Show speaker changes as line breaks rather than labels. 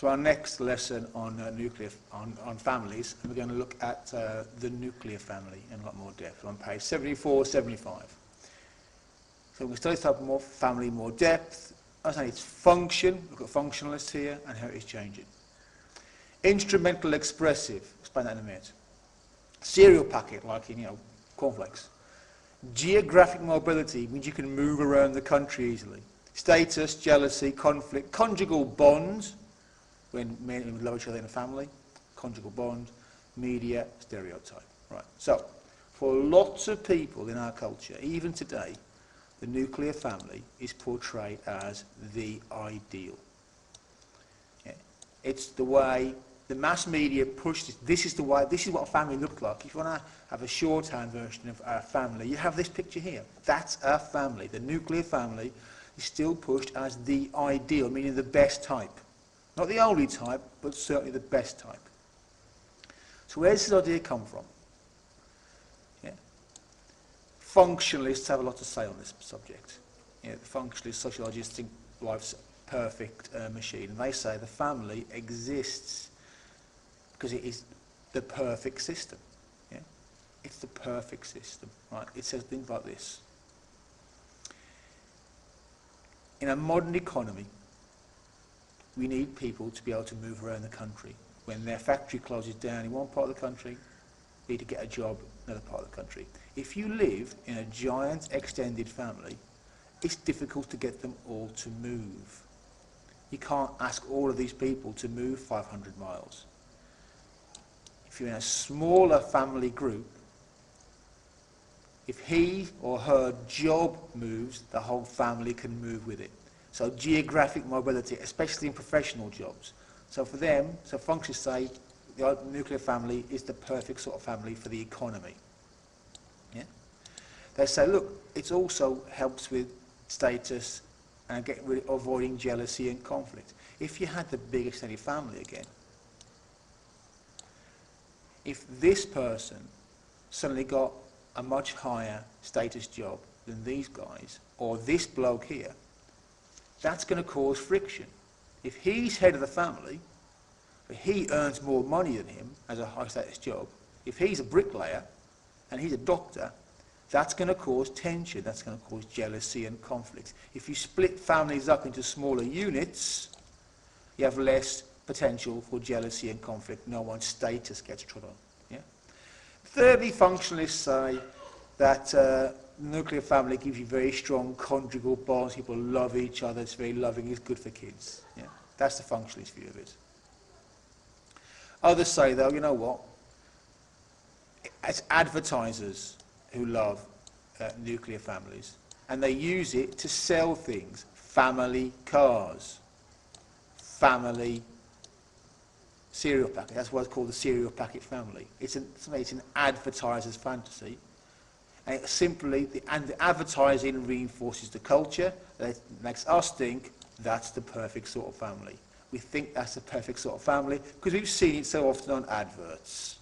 So our next lesson on on families, and we're going to look at the nuclear family in a lot more depth on page 74, 75. So we're going to study this type of more family in more depth. I say its function, look at functionalists here, and how it is changing. Instrumental expressive, explain that in a minute. Serial packet, like in, cornflakes. Geographic mobility means you can move around the country easily. Status, jealousy, conflict, conjugal bonds, when men and women love each other in a family, conjugal bond, media, stereotype. Right. So, for lots of people in our culture, even today, the nuclear family is portrayed as the ideal. Yeah. It's the way the mass media pushed it. This is what a family looked like. If you want to have a shorthand version of our family, you have this picture here. That's our family. The nuclear family is still pushed as the ideal, meaning the best type. Not the only type, but certainly the best type. So where does this idea come from? Yeah. Functionalists have a lot to say on this subject. Yeah, the functionalist sociologists think life's a perfect machine, and they say the family exists because it is the perfect system. Yeah? It's the perfect system. Right? It says things like this. In a modern economy, we need people to be able to move around the country. When their factory closes down in one part of the country, they need to get a job in another part of the country. If you live in a giant extended family, it's difficult to get them all to move. You can't ask all of these people to move 500 miles. If you're in a smaller family group, if he or her job moves, the whole family can move with it. So geographic mobility, especially in professional jobs. So for them, so functionalists say the nuclear family is the perfect sort of family for the economy. Yeah? They say, look, it also helps with status and avoiding jealousy and conflict. If you had the big extended family again, if this person suddenly got a much higher status job than these guys, or this bloke here, that's going to cause friction. If he's head of the family, but he earns more money than him as a high status job, if he's a bricklayer and he's a doctor, that's going to cause tension, that's going to cause jealousy and conflict. If you split families up into smaller units, you have less potential for jealousy and conflict. No one's status gets trod on. Yeah? Thirdly, functionalists say that nuclear family gives you very strong conjugal bonds. People love each other. It's very loving. It's good for kids. Yeah? That's the functionalist view of it. Others say, though, you know what? It's advertisers who love nuclear families, and they use it to sell things. Family cars, family cereal packet. That's why it's called the cereal packet family. It's an advertiser's fantasy. And it simply, the advertising reinforces the culture. That makes us think that's the perfect sort of family. We think that's the perfect sort of family because we've seen it so often on adverts.